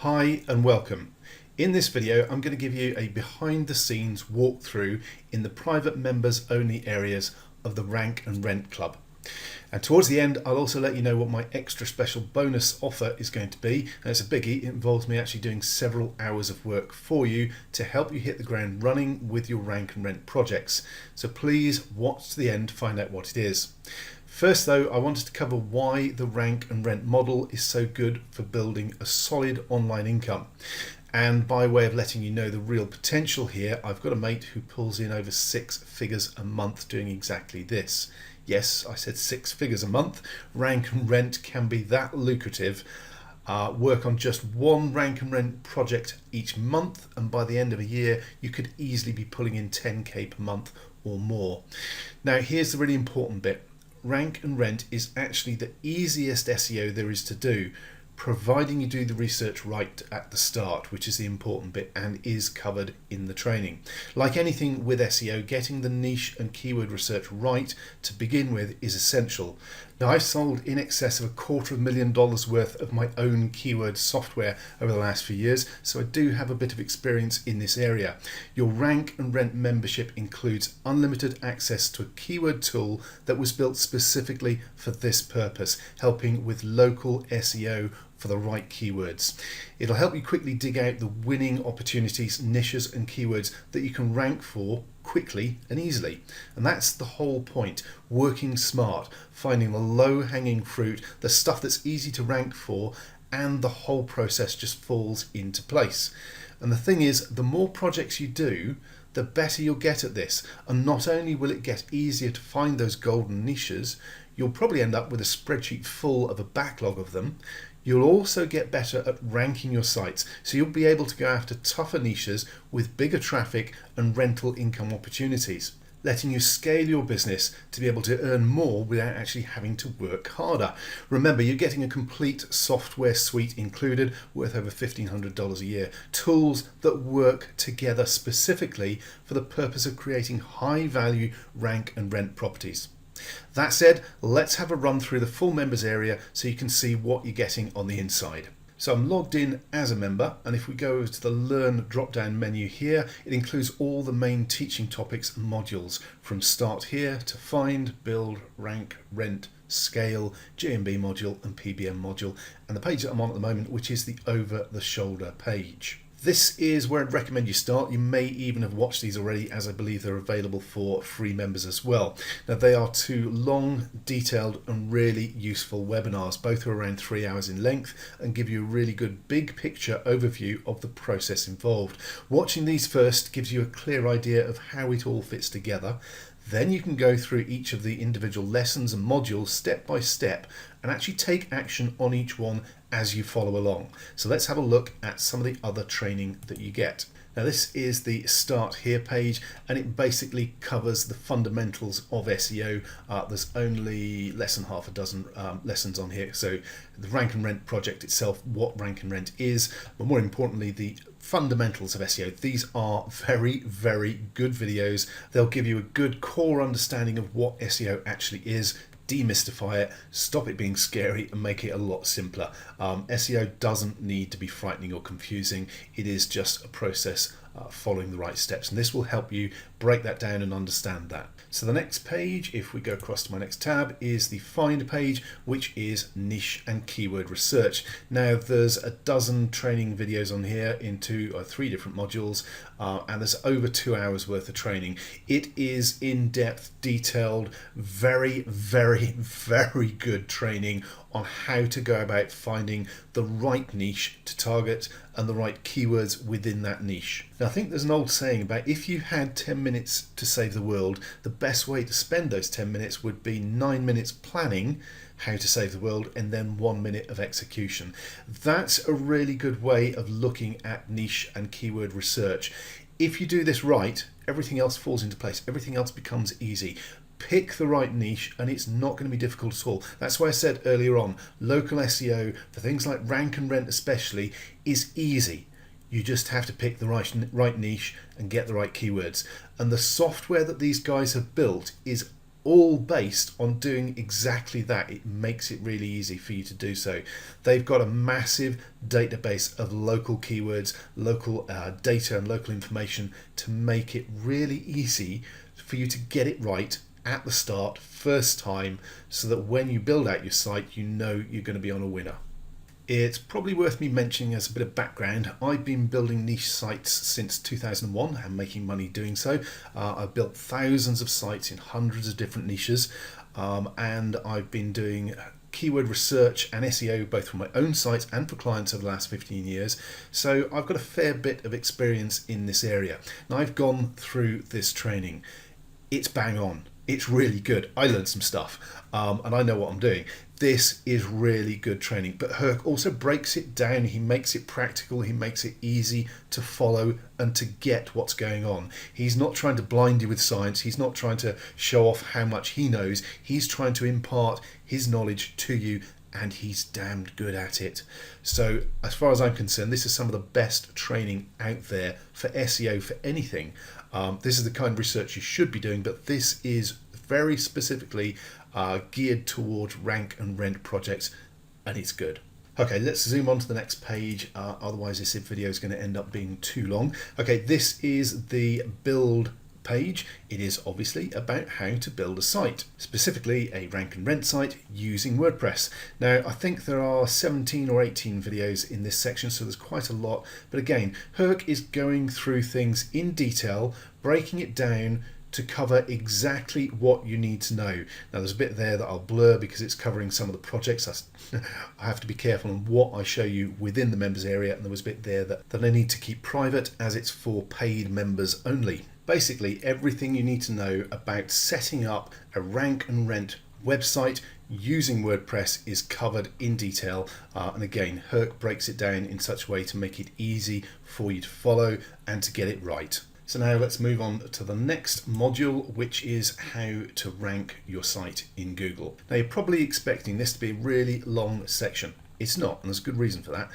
Hi and welcome. In this video I'm going to give you a behind the scenes walkthrough in the private members only areas of the Rank and Rent Club. And towards the end I'll also let you know what my extra special bonus offer is going to be. And it's a biggie. It involves me actually doing several hours of work for you to help you hit the ground running with your Rank and Rent projects. So please watch to the end to find out what it is. First though, I wanted to cover why the Rank and Rent model is so good for building a solid online income. And by way of letting you know the real potential here, I've got a mate who pulls in over 6 figures a month doing exactly this. Yes, I said 6 figures a month. Rank and Rent can be that lucrative. Work on just one Rank and Rent project each month, and by the end of a year you could easily be pulling in 10k per month or more. Now here's the really important bit. Rank and Rent is actually the easiest SEO there is to do, providing you do the research right at the start, which is the important bit and is covered in the training. Like anything with SEO, getting the niche and keyword research right to begin with is essential. Now, I've sold in excess of $250,000 worth of my own keyword software over the last few years, so I do have a bit of experience in this area. Your Rank and Rent membership includes unlimited access to a keyword tool that was built specifically for this purpose, helping with local SEO for the right keywords. It'll help you quickly dig out the winning opportunities, niches and keywords that you can rank for quickly and easily. And that's the whole point, working smart, finding the low-hanging fruit, the stuff that's easy to rank for, and the whole process just falls into place. And the thing is, the more projects you do, the better you'll get at this. And not only will it get easier to find those golden niches, you'll probably end up with a spreadsheet full of a backlog of them. You'll also get better at ranking your sites, so you'll be able to go after tougher niches with bigger traffic and rental income opportunities, letting you scale your business to be able to earn more without actually having to work harder. Remember, you're getting a complete software suite included worth over $1,500 a year, tools that work together specifically for the purpose of creating high value Rank and Rent properties. That said, let's have a run through the full members area so you can see what you're getting on the inside. So I'm logged in as a member, and if we go over to the Learn drop-down menu here, it includes all the main teaching topics and modules from Start Here to Find, Build, Rank, Rent, Scale, GMB module and PBM module, and the page that I'm on at the moment, which is the over-the-shoulder page. This is where I'd recommend you start. You may even have watched these already, as I believe they're available for free members as well. Now, they are 2 long, detailed and really useful webinars. Both are around 3 hours in length and give you a really good big picture overview of the process involved. Watching these first gives you a clear idea of how it all fits together. Then you can go through each of the individual lessons and modules step by step and actually take action on each one as you follow along. So let's have a look at some of the other training that you get. Now, this is the Start Here page, and it basically covers the fundamentals of SEO. There's only less than half a dozen lessons on here. So the Rank and Rent project itself, what Rank and Rent is, but more importantly, the fundamentals of SEO. These are very, very good videos. They'll give you a good core understanding of what SEO actually is, demystify it, stop it being scary and make it a lot simpler. SEO doesn't need to be frightening or confusing. It is just a process following the right steps, and this will help you break that down and understand that. So the next page, if we go across to my next tab, is the Find page, which is niche and keyword research. Now, there's a dozen training videos on here in 2 or 3 different modules, and there's over 2 hours worth of training. It is in-depth, detailed, very, very, very good training on how to go about finding the right niche to target and the right keywords within that niche. Now, I think there's an old saying about if you had 10 minutes to save the world, the best way to spend those 10 minutes would be 9 minutes planning how to save the world and then 1 minute of execution. That's a really good way of looking at niche and keyword research. If you do this right, everything else falls into place. Everything else becomes easy. Pick the right niche and it's not going to be difficult at all. That's why I said earlier on, local SEO for things like Rank and Rent especially is easy. You just have to pick the right niche and get the right keywords. And the software that these guys have built is all based on doing exactly that. It makes it really easy for you to do so. They've got a massive database of local keywords, local data and local information to make it really easy for you to get it right at the start, first time, so that when you build out your site, you know you're going to be on a winner. It's probably worth me mentioning as a bit of background, I've been building niche sites since 2001 and making money doing so. I've built thousands of sites in hundreds of different niches, and I've been doing keyword research and SEO both for my own sites and for clients over the last 15 years. So I've got a fair bit of experience in this area. Now I've gone through this training. It's bang on. It's really good. I learned some stuff and I know what I'm doing. This is really good training, but Herc also breaks it down. He makes it practical. He makes it easy to follow and to get what's going on. He's not trying to blind you with science. He's not trying to show off how much he knows. He's trying to impart his knowledge to you, and he's damned good at it. So as far as I'm concerned, this is some of the best training out there for SEO, for anything. This is the kind of research you should be doing, but this is very specifically geared towards rank and rent projects, and it's good. Okay, let's zoom on to the next page, otherwise this video is going to end up being too long. Okay, this is the build page. It is obviously about how to build a site, specifically a rank and rent site using WordPress. Now I think there are 17 or 18 videos in this section, so there's quite a lot, but again, Herc is going through things in detail, breaking it down to cover exactly what you need to know. Now there's a bit there that I'll blur because it's covering some of the projects. I have to be careful on what I show you within the members area, and there was a bit there that I need to keep private as it's for paid members only. Basically everything you need to know about setting up a rank and rent website using WordPress is covered in detail, and again Herc breaks it down in such a way to make it easy for you to follow and to get it right. So now let's move on to the next module, which is how to rank your site in Google. Now you're probably expecting this to be a really long section. It's not, and there's a good reason for that.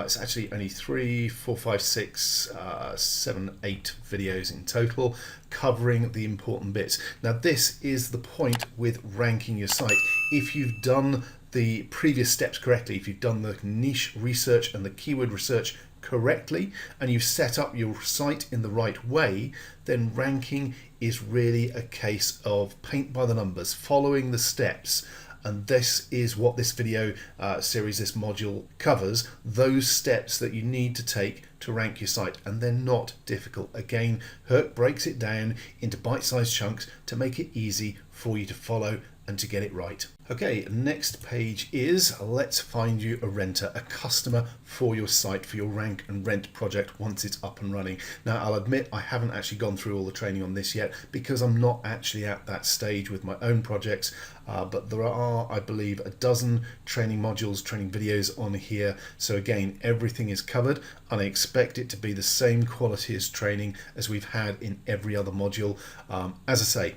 It's actually only 3, 4, 5, 6, 7, 8 videos in total covering the important bits. Now this is the point with ranking your site. If you've done the previous steps correctly, if you've done the niche research and the keyword research correctly, and you've set up your site in the right way, then ranking is really a case of paint by the numbers, following the steps. And this is what this video series, this module covers, those steps that you need to take to rank your site, and they're not difficult. Again, Herc breaks it down into bite-sized chunks to make it easy for you to follow and to get it right. Okay, next page is let's find you a renter, a customer for your site, for your rank and rent project once it's up and running. Now I'll admit I haven't actually gone through all the training on this yet because I'm not actually at that stage with my own projects, but there are, I believe, a dozen training modules, training videos on here. So again, everything is covered, and I expect it to be the same quality as training as we've had in every other module. As I say,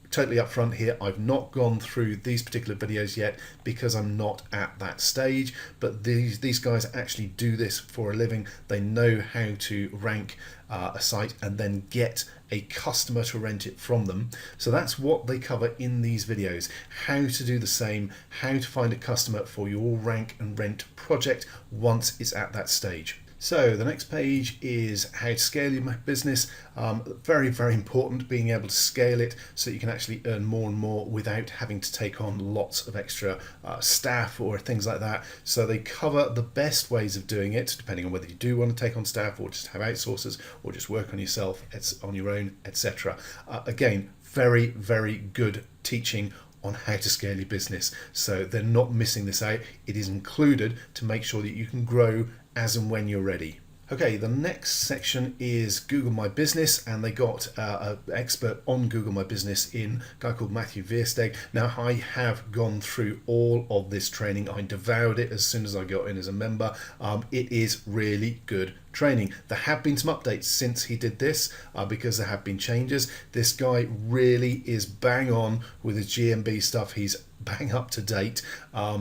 totally upfront here, I've not gone through these particular videos yet because I'm not at that stage, but these guys actually do this for a living. They know how to rank a site and then get a customer to rent it from them. So that's what they cover in these videos: how to do the same, how to find a customer for your rank and rent project once it's at that stage. So the next page is how to scale your business. Very, very important, being able to scale it so that you can actually earn more and more without having to take on lots of extra staff or things like that. So they cover the best ways of doing it, depending on whether you do want to take on staff or just have outsourcers or just work on yourself, on your own, etc. Again, very, very good teaching on how to scale your business. So they're not missing this out. It is included to make sure that you can grow as and when you're ready. Okay, the next section is Google My Business, and they got an expert on Google My Business in a guy called Matthew Veersteg. Now, I have gone through all of this training. I devoured it as soon as I got in as a member. It is really good training. There have been some updates since he did this because there have been changes. This guy really is bang on with his GMB stuff. He's bang up to date.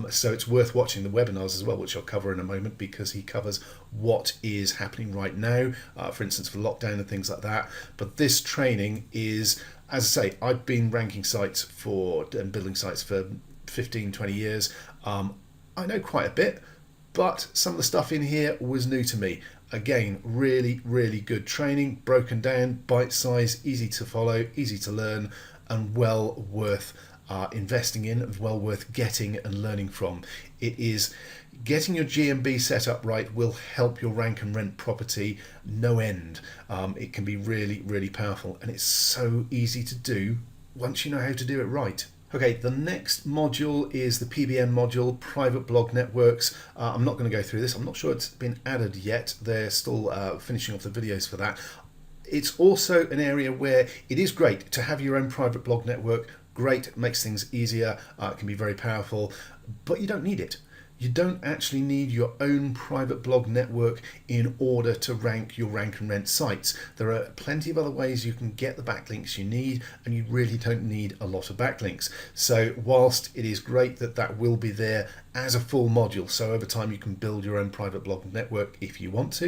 So it's worth watching the webinars as well, which I'll cover in a moment, because he covers what is happening right now, for instance, for lockdown and things like that. But this training is, as I say, I've been ranking sites and building sites for 15, 20 years. I know quite a bit, but some of the stuff in here was new to me. Again, really, really good training, broken down, bite size, easy to follow, easy to learn, and well worth investing in, and well worth getting and learning from. It is getting your GMB set up right will help your rank and rent property no end. It can be really, really powerful, and it's so easy to do once you know how to do it right. Okay, the next module is the PBN module, Private Blog Networks. I'm not going to go through this. I'm not sure it's been added yet. They're still finishing off the videos for that. It's also an area where it is great to have your own private blog network. Great, it makes things easier. It can be very powerful, but you don't need it. You don't actually need your own private blog network in order to rank your rank and rent sites. There are plenty of other ways you can get the backlinks you need, and you really don't need a lot of backlinks. So whilst it is great that that will be there as a full module, so over time you can build your own private blog network if you want to,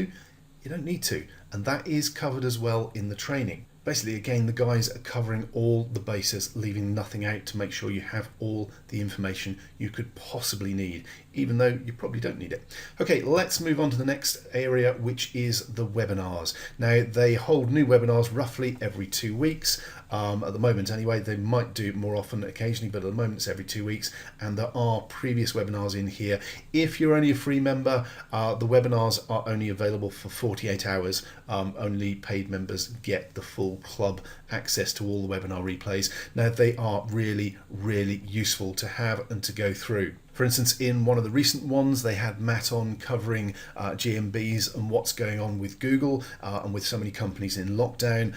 you don't need to. And that is covered as well in the training. Basically, again, the guys are covering all the bases, leaving nothing out to make sure you have all the information you could possibly need, even though you probably don't need it. Okay, let's move on to the next area, which is the webinars. Now, they hold new webinars roughly every 2 weeks. At the moment anyway, they might do it more often occasionally, but at the moment it's every 2 weeks, and there are previous webinars in here. If you're only a free member, the webinars are only available for 48 hours. Only paid members get the full club access to all the webinar replays. Now, they are really, really useful to have and to go through. For instance, in one of the recent ones, they had Matt on covering GMBs and what's going on with Google and with so many companies in lockdown.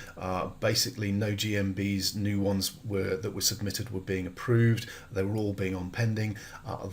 Basically, no GMBs, new ones that were submitted were being approved. They were all being on pending.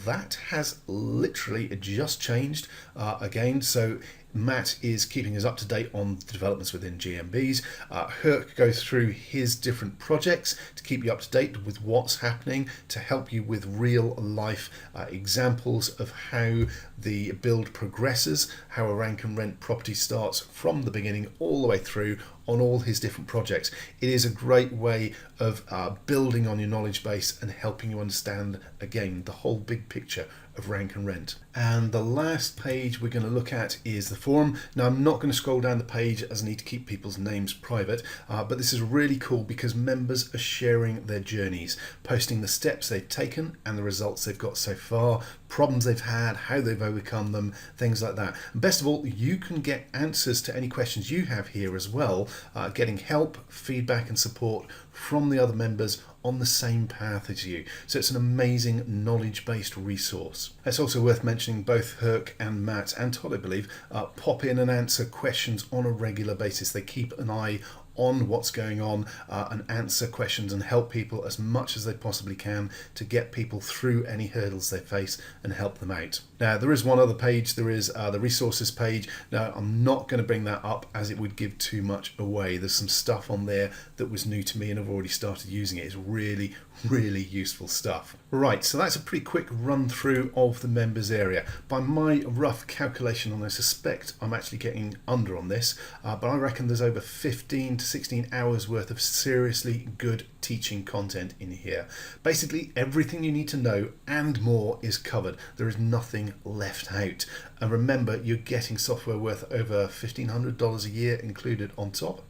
That has literally just changed again. So Matt is keeping us up to date on the developments within GMBs. Herc goes through his different projects to keep you up to date with what's happening, to help you with real life examples of how the build progresses, how a rank and rent property starts from the beginning all the way through on all his different projects. It is a great way of building on your knowledge base and helping you understand, again, the whole big picture of rank and rent. And the last page we're going to look at is the forum. Now, I'm not going to scroll down the page as I need to keep people's names private, but this is really cool because members are sharing their journeys, posting the steps they've taken and the results they've got so far, problems they've had, how they've overcome them, things like that. And best of all, you can get answers to any questions you have here as well, getting help, feedback and support from the other members on the same path as you. So it's an amazing knowledge-based resource. It's also worth mentioning both Herc and Matt and Todd, I believe, pop in and answer questions on a regular basis. They keep an eye on what's going on and answer questions and help people as much as they possibly can to get people through any hurdles they face and help them out. Now, there is one other page. There is the resources page. Now, I'm not going to bring that up as it would give too much away. There's some stuff on there that was new to me and I've already started using it. It's really, really useful stuff. Right, so that's a pretty quick run through of the members area. By my rough calculation, and I suspect I'm actually getting under on this, but I reckon there's over 15 to 16 hours worth of seriously good teaching content in here. Basically, everything you need to know and more is covered. There is nothing left out. And remember, you're getting software worth over $1,500 a year included on top.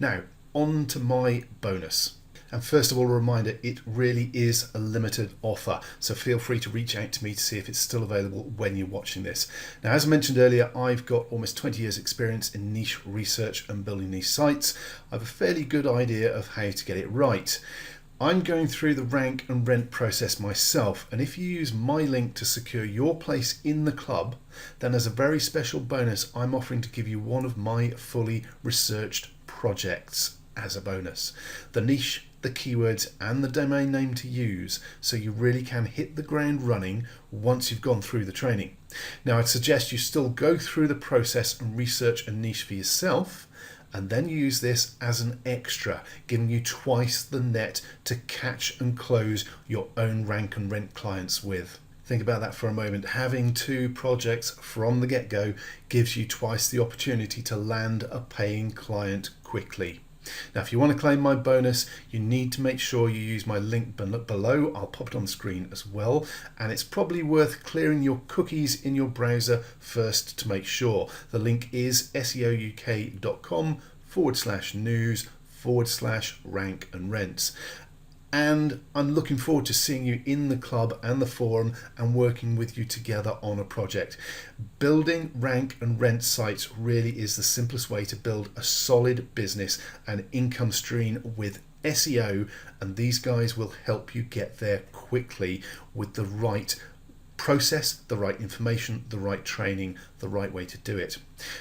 Now, on to my bonus. And first of all, a reminder, it really is a limited offer. So feel free to reach out to me to see if it's still available when you're watching this. Now, as I mentioned earlier, I've got almost 20 years experience in niche research and building niche sites. I have a fairly good idea of how to get it right. I'm going through the rank and rent process myself, and if you use my link to secure your place in the club, then as a very special bonus, I'm offering to give you one of my fully researched projects as a bonus. The niche, the keywords and the domain name to use, so you really can hit the ground running once you've gone through the training. Now, I'd suggest you still go through the process and research a niche for yourself, and then use this as an extra, giving you twice the net to catch and close your own rank and rent clients with. Think about that for a moment. Having 2 projects from the get-go gives you twice the opportunity to land a paying client quickly. Now, if you want to claim my bonus, you need to make sure you use my link below. I'll pop it on the screen as well. And it's probably worth clearing your cookies in your browser first to make sure. The link is seouk.com/news/rank and rents. And I'm looking forward to seeing you in the club and the forum and working with you together on a project. Building rank and rent sites really is the simplest way to build a solid business and income stream with SEO, and these guys will help you get there quickly with the right process, the right information, the right training, the right way to do it.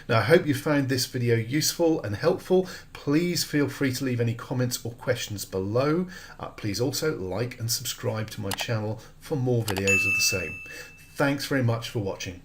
Now, I hope you found this video useful and helpful. Please feel free to leave any comments or questions below. Please also like and subscribe to my channel for more videos of the same. Thanks very much for watching.